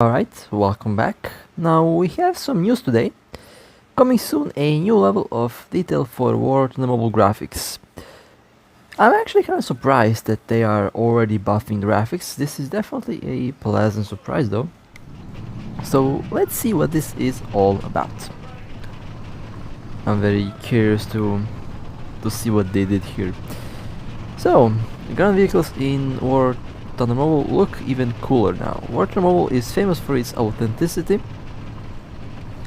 Alright, welcome back. Now we have some news today. Coming soon, a new level of detail for war to the mobile graphics. I'm actually kind of surprised that they are already buffing the graphics. This is definitely a pleasant surprise though. So let's see what this is all about. I'm very curious to see what they did here. So, ground vehicles in War Thunder Mobile look even cooler now. War Thunder Mobile is famous for its authenticity,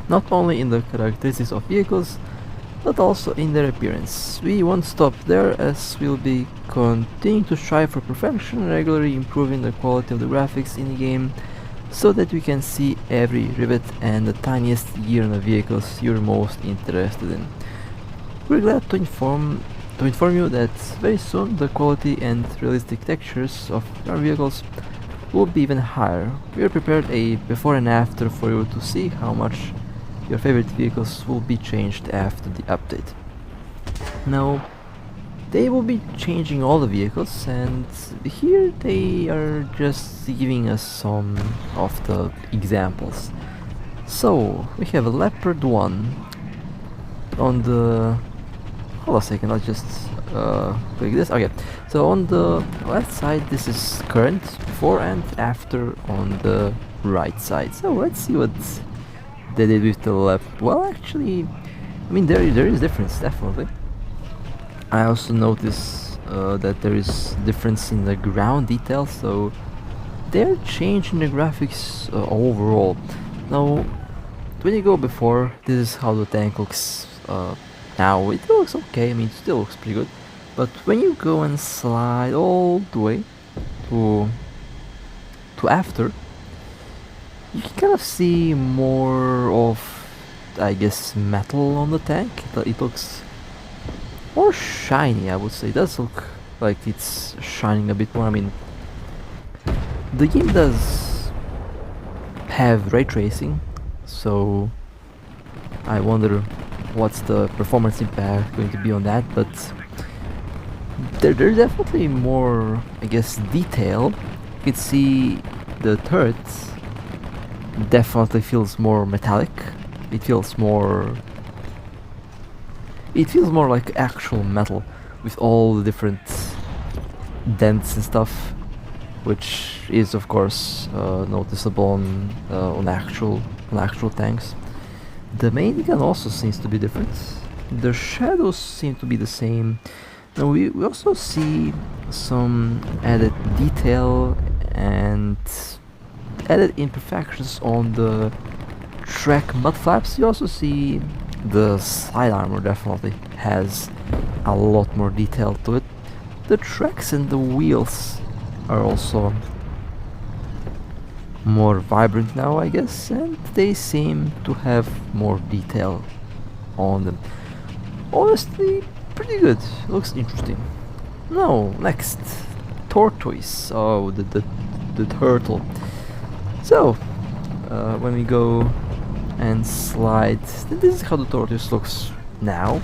not only in the characteristics of vehicles, but also in their appearance. We won't stop there, as we'll be continuing to strive for perfection, regularly improving the quality of the graphics in the game, so that we can see every rivet and the tiniest gear in the vehicles you're most interested in. We're glad to inform you that very soon the quality and realistic textures of our vehicles will be even higher. We have prepared a before and after for you to see how much your favorite vehicles will be changed after the update. Now, they will be changing all the vehicles, and here they are just giving us some of the examples. So, we have a Leopard 1 on the... Hold on a second, I'll just click this. Okay, so on the left side this is current, before and after on the right side. So let's see what they did with the left. Well, actually, I mean there is difference, definitely. I also notice that there is difference in the ground detail, so they're changing the graphics overall. Now, when you go before, this is how the tank looks now. It looks okay, I mean it still looks pretty good, but when you go and slide all the way to after, you can kind of see more of, I guess, metal on the tank. It looks more shiny, I would say. It does look like it's shining a bit more. I mean, the game does have ray tracing, so I wonder what's the performance impact going to be on that, but there's definitely more, I guess, detail. You can see the turrets definitely feels more metallic. It feels more like actual metal, with all the different dents and stuff, which is of course noticeable on actual tanks. The main gun also seems to be different. The shadows seem to be the same. Now we also see some added detail and added imperfections on the track mud flaps. You also see the side armor definitely has a lot more detail to it. The tracks and the wheels are also more vibrant now, I guess, and they seem to have more detail on them. Honestly, pretty good. Looks interesting. Now, next, tortoise. Oh, the turtle. So, when we go and slide, this is how the tortoise looks now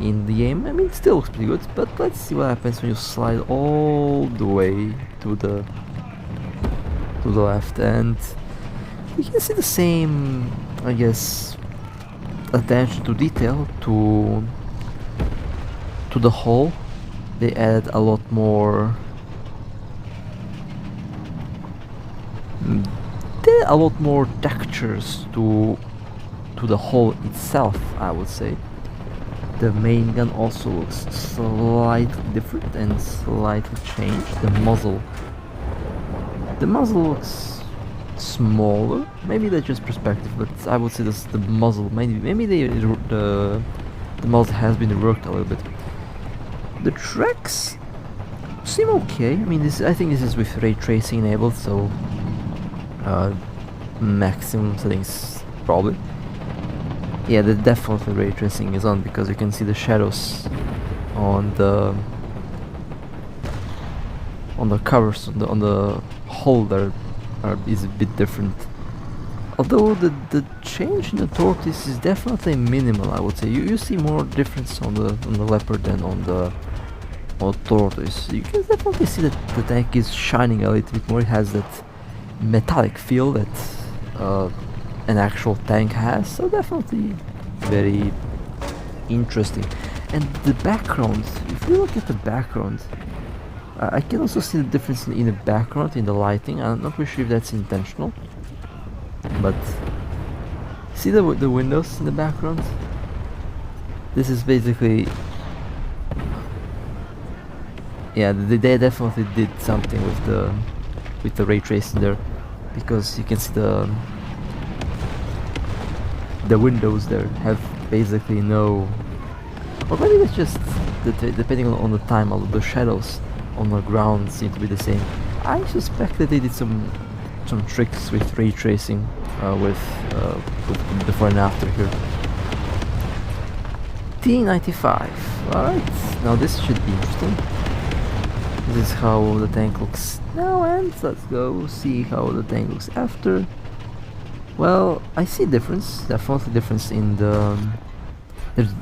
in the game. I mean, it still looks pretty good, but let's see what happens when you slide all the way to the left, and you can see the same, I guess, attention to detail to the hull. They added a lot more. A lot more textures to the hull itself, I would say. The main gun also looks slightly different and slightly changed. The muzzle looks smaller. Maybe that's just perspective, but I would say this, the muzzle, maybe the muzzle has been worked a little bit. The tracks seem okay. I mean, I think this is with ray tracing enabled, so maximum settings probably. Yeah, the definitely ray tracing is on, because you can see the shadows on the covers on the hull there is a bit different. Although the change in the tortoise is definitely minimal, I would say. You see more difference on the leopard than on the tortoise. You can definitely see that the tank is shining a little bit more. It has that metallic feel that an actual tank has, so definitely very interesting. And the background, if you look at the background, I can also see the difference in the background, in the lighting. I'm not really sure if that's intentional, but see the windows in the background? This is basically, yeah, they definitely did something with the ray tracing there, because you can see the windows there have basically no, or maybe it's just depending on the time, all of the shadows on the ground seem to be the same. I suspect that they did some tricks with ray tracing with before and after here. T-95. Alright, now this should be interesting. This is how the tank looks now, and let's go see how the tank looks after. Well, I see difference, definitely difference in the...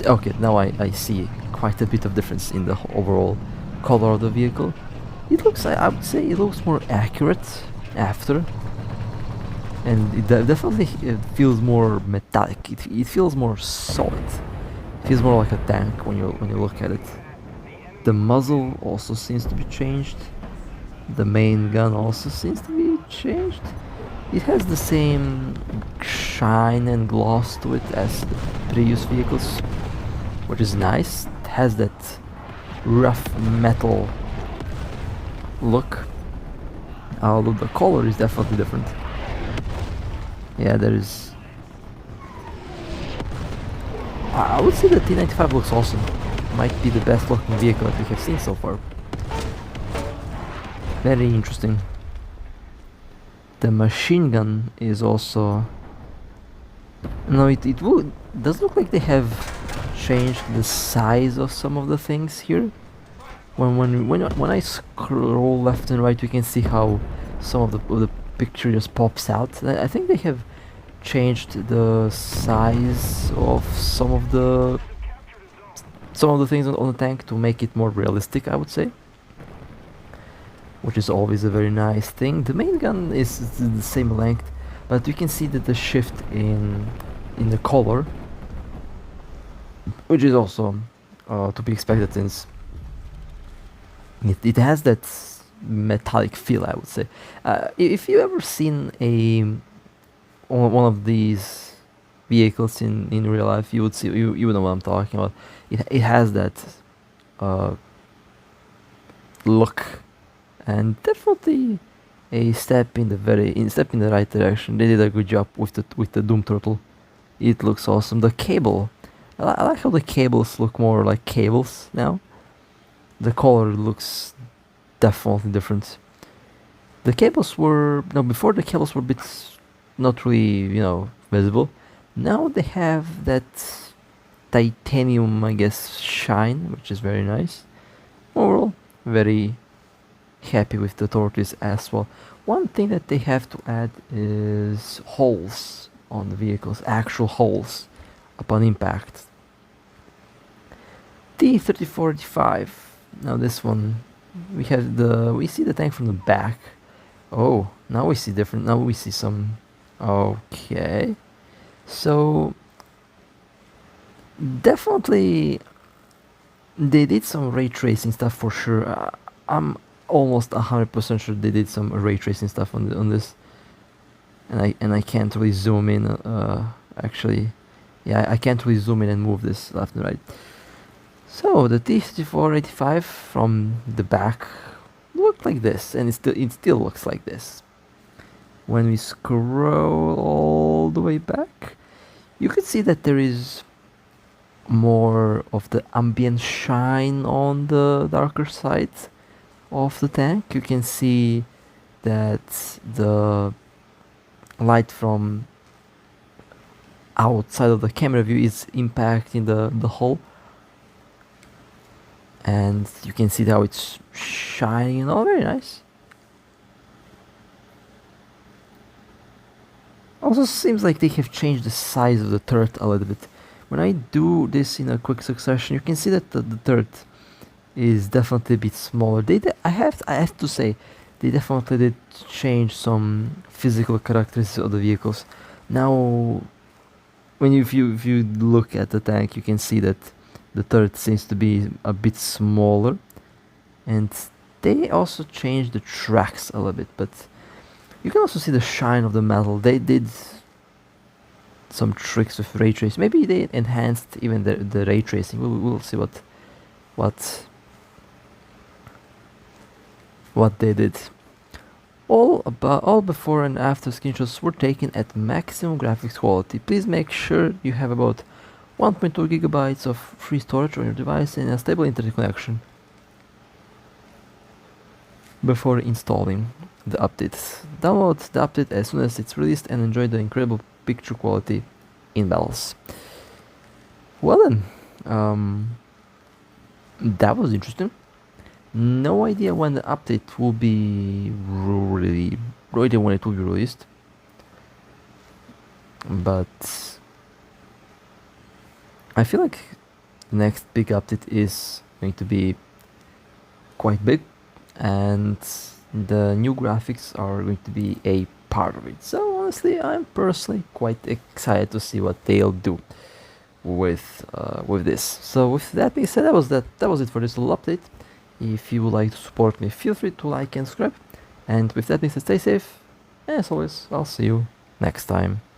okay, now I see quite a bit of difference in the overall color of the vehicle. It looks, I would say, it looks more accurate after, and it definitely feels more metallic. It feels more solid. It feels more like a tank when you look at it. The muzzle also seems to be changed. The main gun also seems to be changed. It has the same shine and gloss to it as the previous vehicles, which is nice. It has that rough metal look, although the color is definitely different. Yeah, there is... I would say the T-95 looks awesome. Might be the best looking vehicle that we have seen so far. Very interesting. The machine gun is also... no, it does look like they have changed the size of some of the things here. When I scroll left and right, you can see how some of the picture just pops out. I think they have changed the size of some of the things on the tank to make it more realistic, I would say, which is always a very nice thing. The main gun is the same length, but you can see that the shift in the color, which is also to be expected, since it has that metallic feel, I would say. If you ever seen one of these vehicles in real life, you would see, you would know what I'm talking about. It has that look, and definitely a step in the right direction. They did a good job with the Doom Turtle. It looks awesome. The cable, I like how the cables look more like cables now. The color looks definitely different. The cables were, no, before the cables were a bit not really, visible. Now they have that titanium, I guess, shine, which is very nice. Overall, very happy with the tortoise as well. One thing that they have to add is holes on the vehicles, actual holes upon impact. T-3485. Now this one, we see the tank from the back. Oh, now we see different. Now we see some. Okay, so definitely they did some ray tracing stuff for sure. I'm almost 100% sure they did some ray tracing stuff on this, and I can't really zoom in. Actually, yeah, I can't really zoom in and move this left and right. So the T-3485 from the back looked like this, and it still looks like this. When we scroll all the way back, you can see that there is more of the ambient shine on the darker side of the tank. You can see that the light from outside of the camera view is impacting the hull, and you can see how it's shining and all. Very nice. Also seems like they have changed the size of the turret a little bit. When I do this in a quick succession, you can see that the turret is definitely a bit smaller. I have to say, they definitely did change some physical characteristics of the vehicles. Now, if you look at the tank, you can see that the turret seems to be a bit smaller, and they also changed the tracks a little bit. But you can also see the shine of the metal. They did some tricks with ray tracing. Maybe they enhanced even the ray tracing. We'll see what they did. All before and after screenshots were taken at maximum graphics quality. Please make sure you have about 1.2 gigabytes of free storage on your device and a stable internet connection before installing the updates. Download the update as soon as it's released and enjoy the incredible picture quality in battles. Well then, that was interesting. No idea when the update will be when it will be released, but I feel like the next big update is going to be quite big, and the new graphics are going to be a part of it. So honestly, I'm personally quite excited to see what they'll do with this. So with that being said, that was it for this little update. If you would like to support me, feel free to like and subscribe. And with that being said, stay safe. And as always, I'll see you next time.